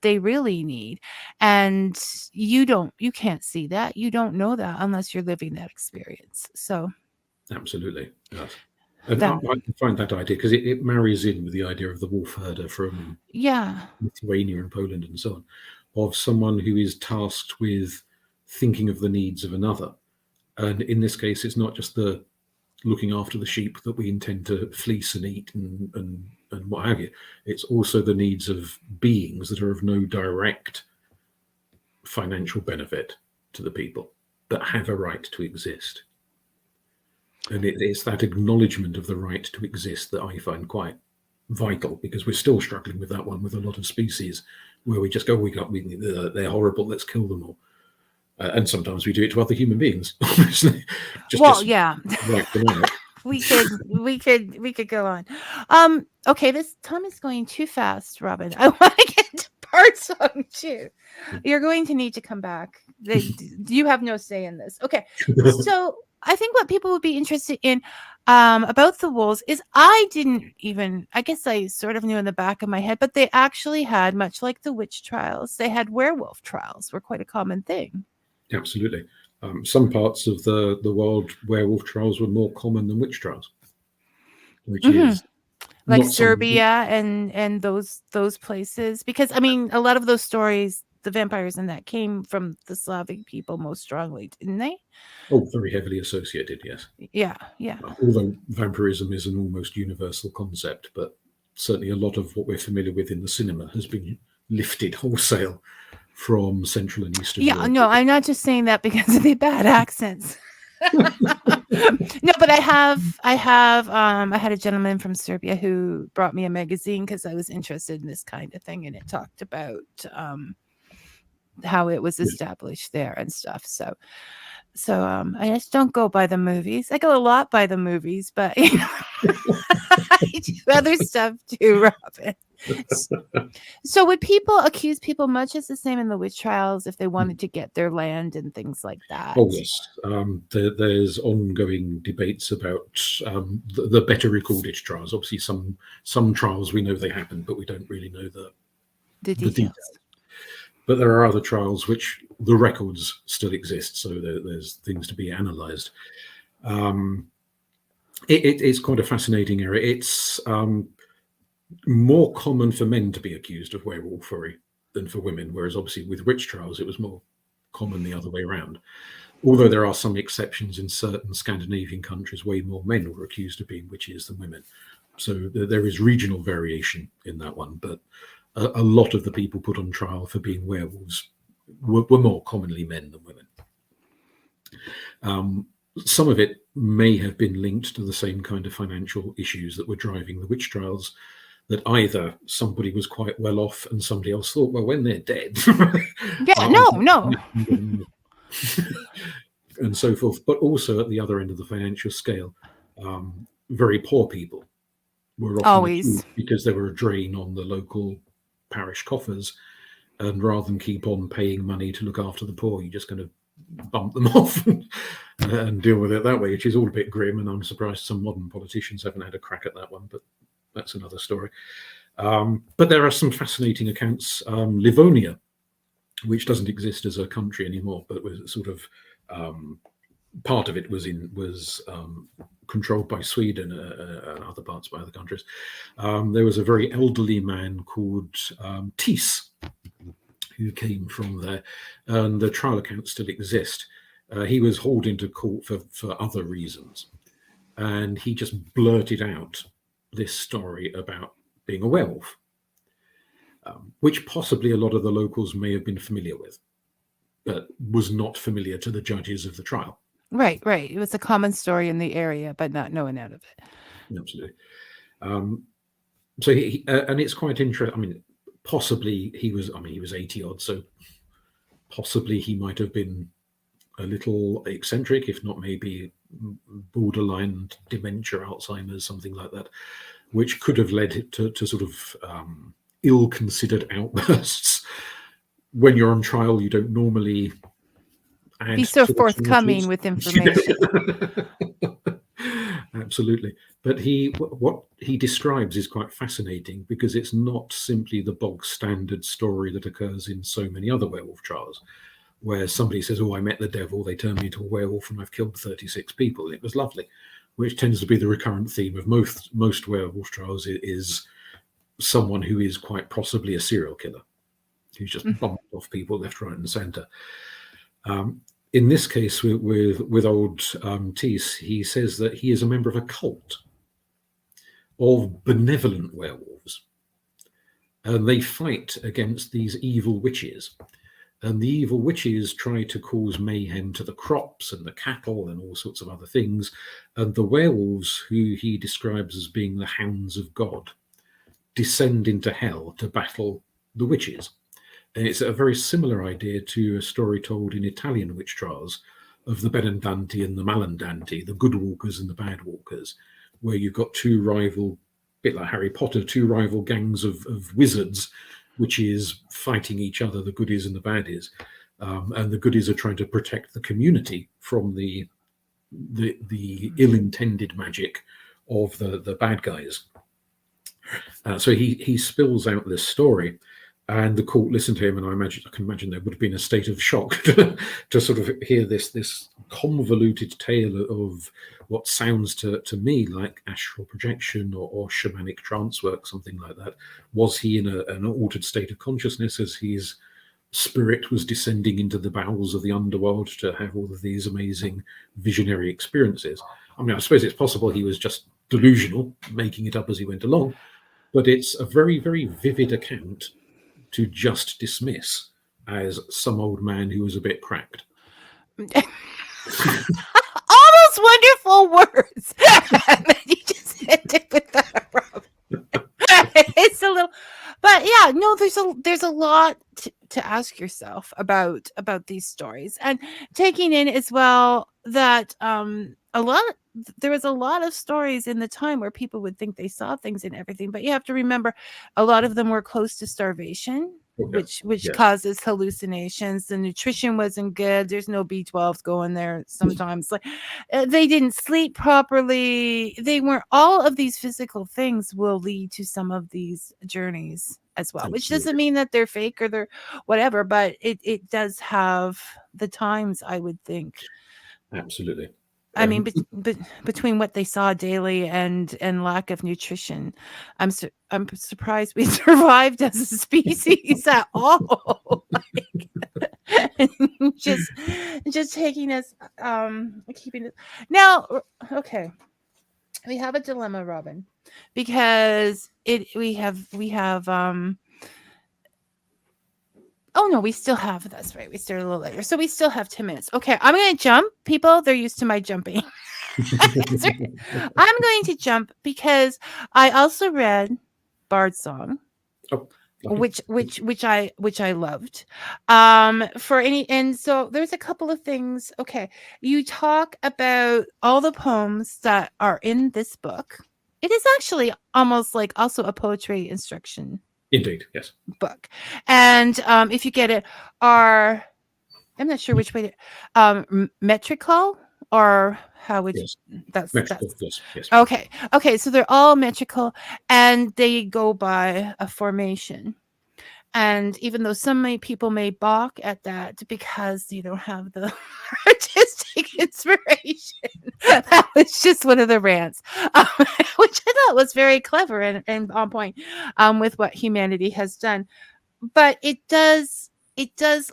they really need. And you can't see that. You don't know that unless you're living that experience. So. Absolutely. Yes. And I find that idea because it marries in with the idea of the wolf herder from Lithuania and Poland and so on, of someone who is tasked with thinking of the needs of another. And in this case, it's not just the looking after the sheep that we intend to fleece and eat and what have you. It's also the needs of beings that are of no direct financial benefit to the people, but have a right to exist. And it's that acknowledgement of the right to exist that I find quite vital, because we're still struggling with that one with a lot of species where we just go, they're horrible, let's kill them all. And sometimes we do it to other human beings, obviously. We could go on. Okay, this time is going too fast, Robin. I want to get to part song 2. You're going to need to come back. You have no say in this. Okay, so I think what people would be interested in about the wolves is I guess I sort of knew in the back of my head, but they actually had, much like the witch trials, they had werewolf trials were quite a common thing. Absolutely. Some parts of the world, werewolf trials were more common than witch trials, which is like Serbia and those places, because I mean a lot of those stories, the vampires and that came from the Slavic people most strongly, didn't they? Oh, very heavily associated, yes. Yeah. Although vampirism is an almost universal concept, but certainly a lot of what we're familiar with in the cinema has been lifted wholesale from Central and Eastern Europe. No, I'm not just saying that because of the bad accents. No, but I had a gentleman from Serbia who brought me a magazine because I was interested in this kind of thing, and it talked about how it was established there and stuff. So I just don't go by the movies. I go a lot by the movies, but I do other stuff too, Robin. So would people accuse people much as the same in the witch trials if they wanted to get their land and things like that? Oh yes, there's ongoing debates about the better recorded trials. Obviously, some trials we know they happened, but we don't really know the details. But there are other trials which the records still exist, so there's things to be analysed. It's quite a fascinating area. It's more common for men to be accused of werewolfery than for women, whereas obviously with witch trials it was more common the other way around. Although there are some exceptions in certain Scandinavian countries, way more men were accused of being witches than women. So there is regional variation in that one, but a lot of the people put on trial for being werewolves were more commonly men than women. Some of it may have been linked to the same kind of financial issues that were driving the witch trials, that either somebody was quite well off and somebody else thought, well, when they're dead. No. And so forth. But also at the other end of the financial scale, very poor people were often always, because they were a drain on the local parish coffers, and rather than keep on paying money to look after the poor, you're just going to bump them off and deal with it that way, which is all a bit grim, and I'm surprised some modern politicians haven't had a crack at that one, but that's another story. But there are some fascinating accounts. Livonia, which doesn't exist as a country anymore, but was sort of part of it was controlled by Sweden and other parts by other countries. There was a very elderly man called Tis who came from there, and the trial accounts still exist. He was hauled into court for other reasons, and he just blurted out this story about being a werewolf, which possibly a lot of the locals may have been familiar with, but was not familiar to the judges of the trial. Right. It was a common story in the area, but not knowing out of it. Absolutely. So he and it's quite interesting. I mean, possibly he was 80 odd, so possibly he might have been a little eccentric, if not maybe borderline dementia, Alzheimer's, something like that, which could have led to sort of ill-considered outbursts. When you're on trial, you don't normally be so forthcoming with information. Absolutely. But what he describes is quite fascinating, because it's not simply the bog standard story that occurs in so many other werewolf trials, where somebody says, oh, I met the devil, they turned me into a werewolf and I've killed 36 people, and it was lovely, which tends to be the recurrent theme of most werewolf trials, is someone who is quite possibly a serial killer, who's just bumped off people left, right and centre. In this case, with old Tis, he says that he is a member of a cult of benevolent werewolves, and they fight against these evil witches. And the evil witches try to cause mayhem to the crops and the cattle and all sorts of other things. And the werewolves, who he describes as being the hounds of God, descend into hell to battle the witches. And it's a very similar idea to a story told in Italian witch trials of the Benandanti and the Malandanti, the good walkers and the bad walkers, where you've got two rival, bit like Harry Potter, two rival gangs of wizards, which is fighting each other, the goodies and the baddies. And the goodies are trying to protect the community from the ill-intended magic of the bad guys. So he spills out this story, and the court listened to him, and I can imagine there would have been a state of shock to sort of hear this convoluted tale of what sounds to me like astral projection or shamanic trance work, something like that. Was he in an altered state of consciousness as his spirit was descending into the bowels of the underworld to have all of these amazing visionary experiences? I mean, I suppose it's possible he was just delusional, making it up as he went along, but it's a very, very vivid account to just dismiss as some old man who was a bit cracked. All those wonderful words. And then you just ended with that, Rob. It's a little, But yeah, no, there's a lot to ask yourself about these stories, and taking in as well that there was a lot of stories in the time where people would think they saw things and everything, but you have to remember a lot of them were close to starvation, Okay. which Yes. causes hallucinations. The nutrition wasn't good. There's no B12s going there sometimes. Like they didn't sleep properly. They weren't. All of these physical things will lead to some of these journeys as well, which doesn't Absolutely. mean that they're fake or they're whatever, but it does have the times, I would think. Absolutely. I mean, between what they saw daily and lack of nutrition, I'm surprised we survived as a species at all. Like, just taking us, keeping it. Now, okay, we have a dilemma, Robin, because we have oh no, we still have, that's right, we started a little later, so we still have 10 minutes. Okay, I'm gonna jump. People, they're used to my jumping. I'm going to jump because I also read Bard Song, Oh, lovely. which I loved. For any, and so there's a couple of things. Okay, you talk about all the poems that are in this book. It is actually almost like also a poetry instruction Indeed, yes. book, and if you get it, are, I'm not sure which way to, metrical, or how would Yes. you, that's Metrical, yes, yes. okay, so they're all metrical and they go by a formation. And even though many people may balk at that because you don't have the artistic inspiration, that was just one of the rants, which I thought was very clever and on point with what humanity has done. But it does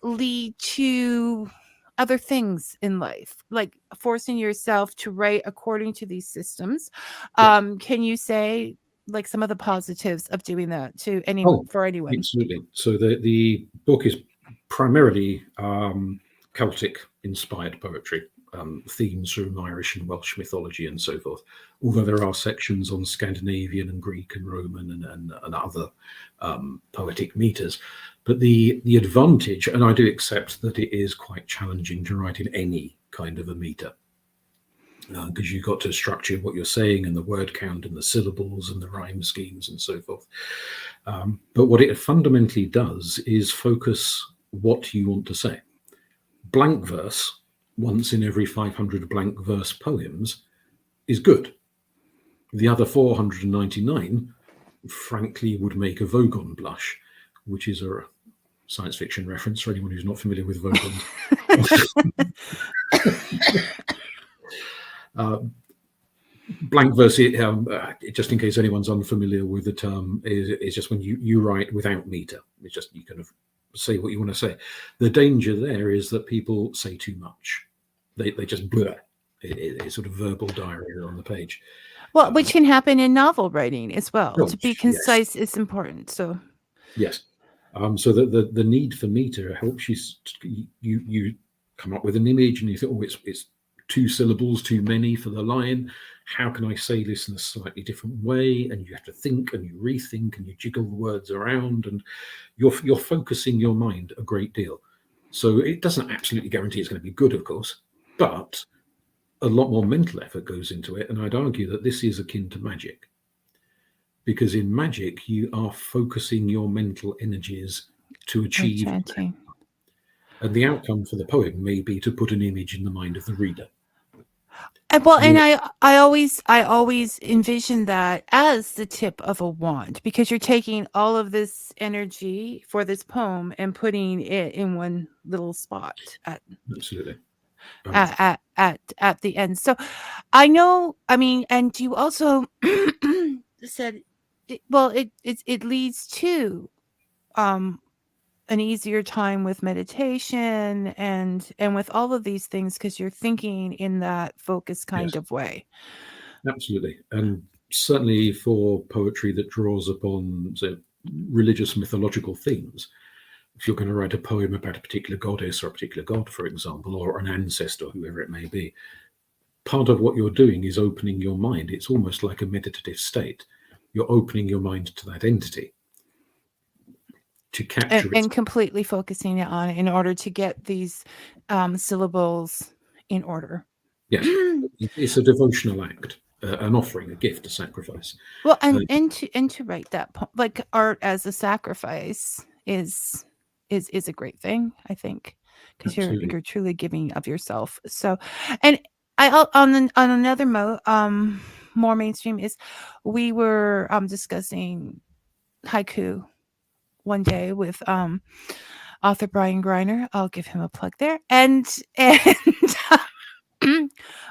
lead to other things in life, like forcing yourself to write according to these systems. Yes. Can you say like some of the positives of doing that to anyone, Oh, for anyone? absolutely. So the book is primarily Celtic inspired poetry, themes from Irish and Welsh mythology and so forth. Although there are sections on Scandinavian and Greek and Roman and other poetic meters. But the advantage, and I do accept that it is quite challenging to write in any kind of a meter, because you've got to structure what you're saying and the word count and the syllables and the rhyme schemes and so forth. But what it fundamentally does is focus what you want to say. Blank verse, once in every 500 blank verse poems, is good. The other 499, frankly, would make a Vogon blush, which is a science fiction reference for anyone who's not familiar with Vogons. Blank verse, just in case anyone's unfamiliar with the term, is just when you write without meter. It's just you kind of say what you want to say. The danger there is that people say too much. They just blur. It's sort of verbal diarrhea on the page. Well, which can happen in novel writing as well. Oh, To be concise is important. So yes. So the need for meter helps you come up with an image and you think, oh, it's 2 syllables too many for the line. How can I say this in a slightly different way? And you have to think and you rethink and you jiggle the words around, and you're focusing your mind a great deal. So it doesn't absolutely guarantee it's going to be good, of course, but a lot more mental effort goes into it. And I'd argue that this is akin to magic, because in magic you are focusing your mental energies to achieve, and the outcome for the poem may be to put an image in the mind of the reader. Well, and I always envision that as the tip of a wand, because you're taking all of this energy for this poem and putting it in one little spot Absolutely. At the end. So I know, I mean, and you also said, it leads to an easier time with meditation and with all of these things, because you're thinking in that focused kind of way. Absolutely. And certainly for poetry that draws upon, say, religious mythological themes, if you're going to write a poem about a particular goddess or a particular god, for example, or an ancestor, whoever it may be, part of what you're doing is opening your mind. It's almost like a meditative state. You're opening your mind to that entity. to capture and completely focusing it on it in order to get these syllables in order. Yes, it's a devotional act, an offering, a gift, a sacrifice. Well, and to write that like art as a sacrifice is a great thing, I think, because Absolutely. you're truly giving of yourself. So, and on another more mainstream is we were discussing haiku one day with author Brian Greiner. I'll give him a plug there. And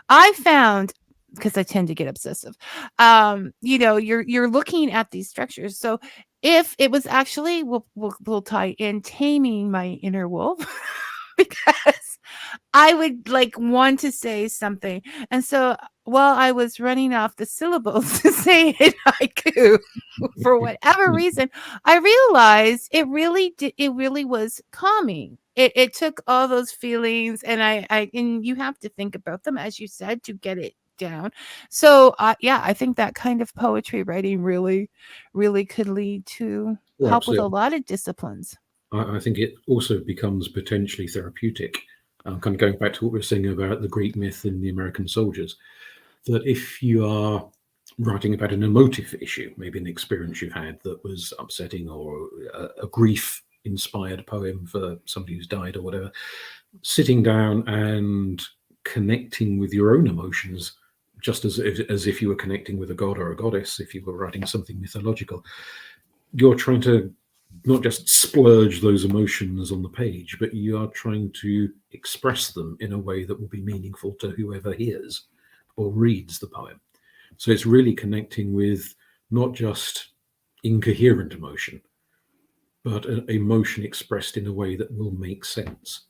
I found, because I tend to get obsessive, you're looking at these structures. So if it was actually, we'll tie in taming my inner wolf, because I would like want to say something. And so while I was running off the syllables to say it in haiku, for whatever reason, I realized it really was calming. It took all those feelings, and and you have to think about them, as you said, to get it down. So yeah, I think that kind of poetry writing really could lead to help with a lot of disciplines. I think it also becomes potentially therapeutic. Kind of going back to what we were saying about the Greek myth and the American soldiers, that if you are writing about an emotive issue, maybe an experience you've had that was upsetting, or a grief-inspired poem for somebody who's died or whatever, sitting down and connecting with your own emotions, just as if you were connecting with a god or a goddess, if you were writing something mythological, you're trying to not just splurge those emotions on the page, but you are trying to express them in a way that will be meaningful to whoever hears or reads the poem. So it's really connecting with not just incoherent emotion, but an emotion expressed in a way that will make sense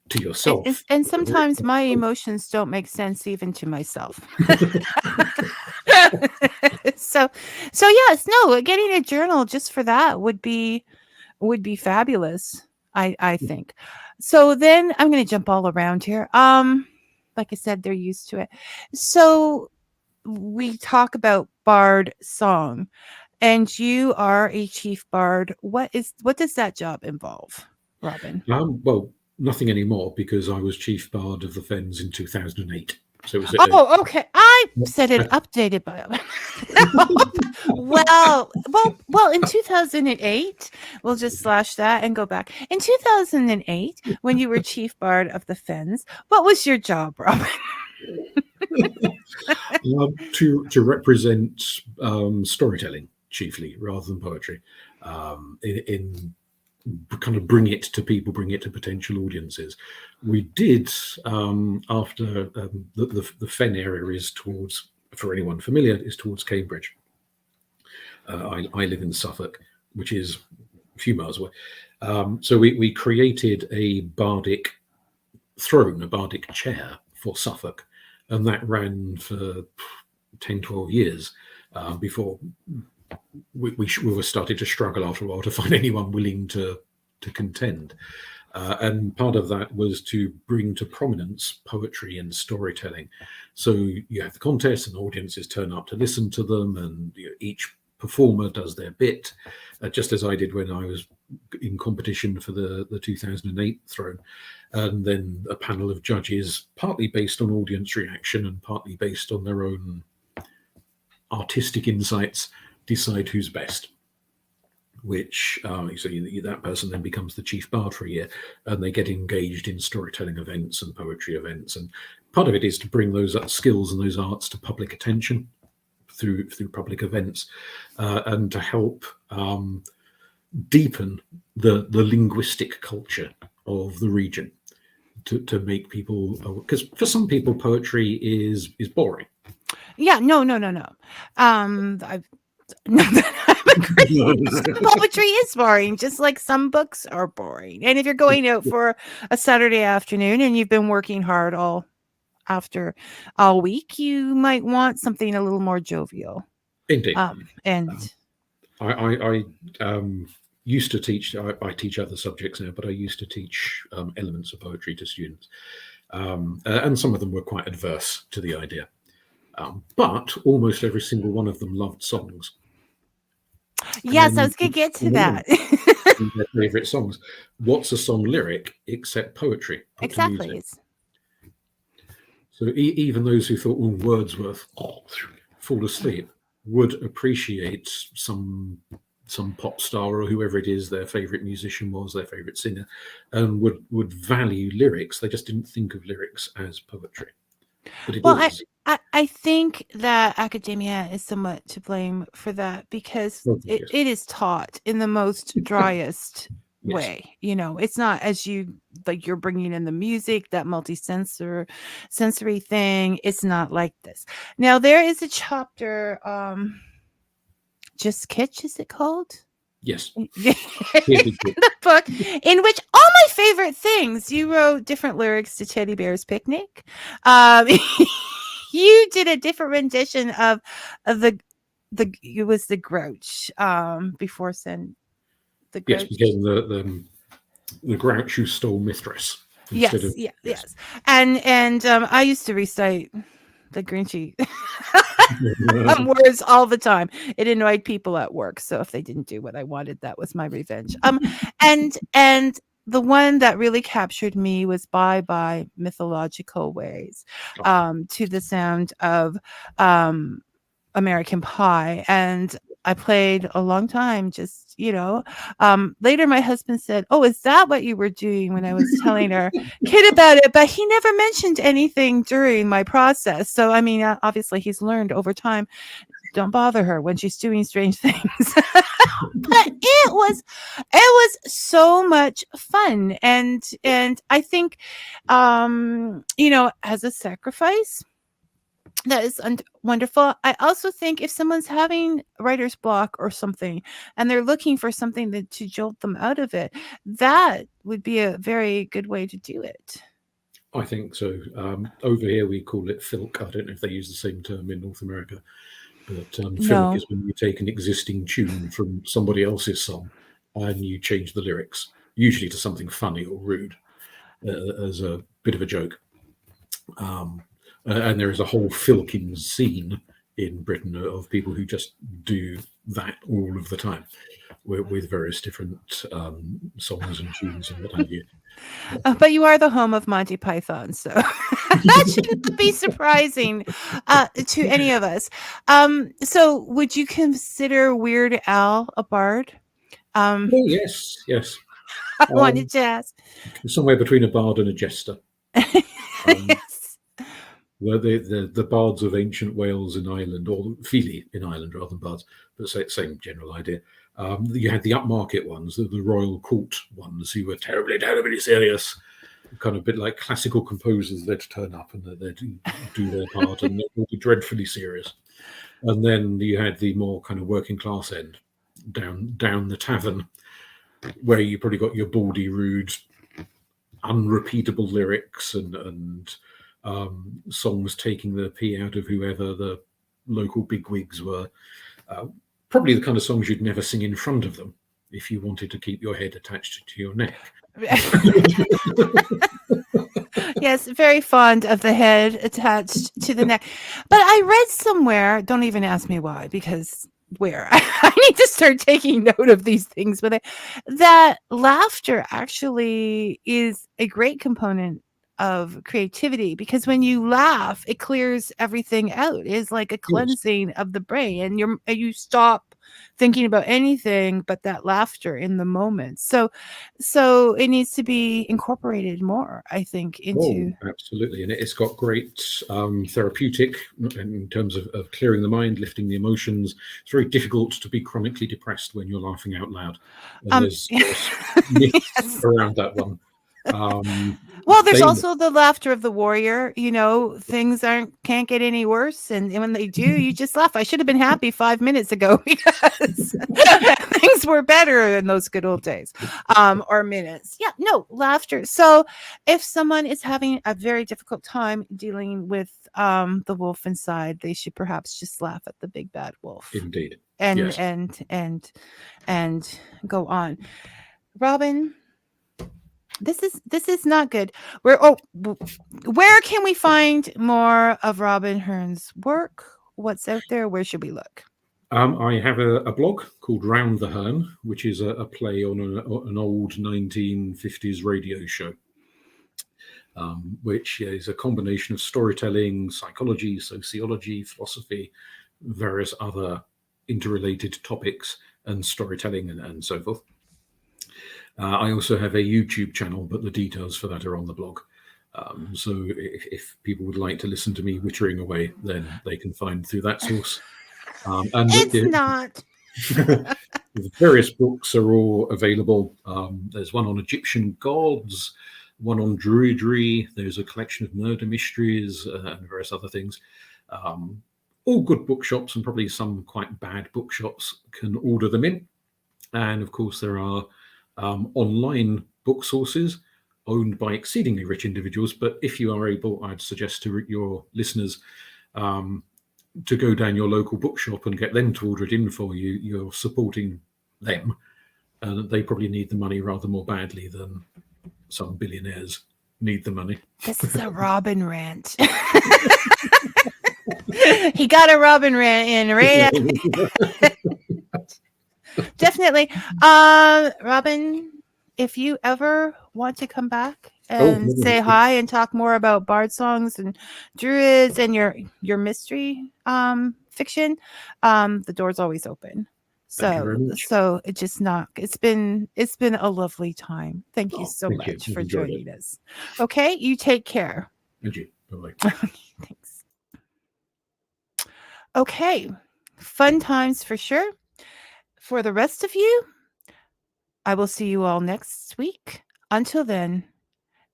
to yourself. And sometimes my emotions don't make sense even to myself. so yes, no, getting a journal just for that would be fabulous, I think. So then I'm going to jump all around here. Like I said, they're used to it. So we talk about bard song, and you are a chief bard. What does that job involve, Robin? Well, nothing anymore, because I was chief bard of the Fens in 2008. So it was okay. I said it updated by. well, in 2008, we'll just slash that and go back. In 2008, when you were chief bard of the Fens, what was your job, Robin? To represent storytelling chiefly, rather than poetry, in kind of bring it to people, bring it to potential audiences. We did, after the Fen area is towards, for anyone familiar, is towards Cambridge. I live in Suffolk, which is a few miles away. So we created a bardic throne, a bardic chair for Suffolk, and that ran for 10, 12 years before we were starting to struggle after a while to find anyone willing to contend. And part of that was to bring to prominence poetry and storytelling. So you have the contest, and audiences turn up to listen to them, and each performer does their bit, just as I did when I was in competition for the 2008 throne. And then a panel of judges, partly based on audience reaction and partly based on their own artistic insights, decide who's best, which so that person then becomes the chief bard for a year, and they get engaged in storytelling events and poetry events. And part of it is to bring those skills and those arts to public attention through public events, and to help deepen the linguistic culture of the region, to make people, because for some people poetry is boring. Yeah, no. I'm agreeing. Poetry is boring, just like some books are boring. And if you're going out for a Saturday afternoon and you've been working hard all week, you might want something a little more jovial. Indeed. And I used to teach. I teach other subjects now, but I used to teach elements of poetry to students, and some of them were quite adverse to the idea. But almost every single one of them loved songs. Yes, I was going to get to that. sing their favourite songs. What's a song lyric except poetry put to music? Exactly. So even those who thought, Wordsworth, fall asleep, would appreciate some pop star or whoever it is their favourite musician was, their favourite singer, and would value lyrics. They just didn't think of lyrics as poetry. But it Well, is. I think that academia is somewhat to blame for that, because Yes. it is taught in the most driest Yes. way. It's not as you like you're bringing in the music, that sensory thing. It's not like this. Now there is a chapter, Just Kitsch, is it called? Yes. In the book, in which all my favorite things, you wrote different lyrics to Teddy Bear's Picnic. You did a different rendition of the it was the Grouch, before Sen the Grouch. Yes, became the Grouch who stole Mithras. Yes. And I used to recite the Grinchy words all the time. It annoyed people at work, so if they didn't do what I wanted, that was my revenge. And the one that really captured me was Bye Mythological Ways, to the sound of American Pie. And I played a long time, just, later my husband said, "Oh, is that what you were doing?" when I was telling our kid about it, but he never mentioned anything during my process. So, I mean, obviously he's learned over time, don't bother her when she's doing strange things. But it was so much fun. And I think, as a sacrifice, that is wonderful. I also think if someone's having writer's block or something, and they're looking for something to jolt them out of it, that would be a very good way to do it. I think so. Over here we call it filk. I don't know if they use the same term in North America, but filk is when you take an existing tune from somebody else's song and you change the lyrics, usually to something funny or rude, as a bit of a joke. And there is a whole filking scene in Britain of people who just do that all of the time with various different songs and tunes and what have you. But you are the home of Monty Python, so that shouldn't be surprising to any of us. So would you consider Weird Al a bard? Oh, yes. I wanted to ask. Somewhere between a bard and a jester. Yes. The bards of ancient Wales and Ireland, or Fili in Ireland rather than bards, but same general idea. You had the upmarket ones, the royal court ones, who were terribly, terribly serious, kind of a bit like classical composers. They'd turn up and they'd do their part, and they'd be dreadfully serious. And then you had the more kind of working class end, down the tavern, where you probably got your baldy, rude, unrepeatable lyrics and songs taking the pee out of whoever the local bigwigs were. Probably the kind of songs you'd never sing in front of them if you wanted to keep your head attached to your neck. Yes, very fond of the head attached to the neck. But I read somewhere, don't even ask me why, because where I need to start taking note of these things, but that laughter actually is a great component of creativity, because when you laugh, it clears everything out. It's like a cleansing of the brain, and you stop thinking about anything but that laughter in the moment. So it needs to be incorporated more, I think, into. Oh, absolutely. And it's got great therapeutic in terms of clearing the mind, lifting the emotions. It's very difficult to be chronically depressed when you're laughing out loud. And there's myths around that one. Well, there's also the laughter of the warrior. Things can't get any worse, and when they do, you just laugh. I should have been happy 5 minutes ago because things were better in those good old days, or minutes. Yeah, no laughter. So, if someone is having a very difficult time dealing with the wolf inside, they should perhaps just laugh at the big bad wolf. Indeed. And yes. and go on, Robin. This is not good. Where can we find more of Robin Herne's work? What's out there? Where should we look? I have a blog called Round the Herne, which is a play on an old 1950s radio show, which is a combination of storytelling, psychology, sociology, philosophy, various other interrelated topics, and storytelling and so forth. I also have a YouTube channel, but the details for that are on the blog. So if people would like to listen to me wittering away, then they can find through that source. And It's not. the various books are all available. There's one on Egyptian gods, one on druidry. There's a collection of murder mysteries and various other things. All good bookshops, and probably some quite bad bookshops, can order them in. And of course, there are online book sources owned by exceedingly rich individuals. But if you are able, I'd suggest to your listeners to go down your local bookshop and get them to order it in for you. You're supporting them, and they probably need the money rather more badly than some billionaires need the money. This is a Robin rant. He got a Robin rant in right. Definitely. Robin, if you ever want to come back and say hi and talk more about bard songs and druids and your mystery fiction, the door's always open. So it's been a lovely time. Thank you so much for joining us. Okay, you take care. Thank you. Bye-bye. Thanks. Okay, fun times for sure. For the rest of you, I will see you all next week. Until then,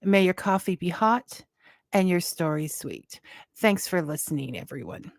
may your coffee be hot and your story sweet. Thanks for listening, everyone.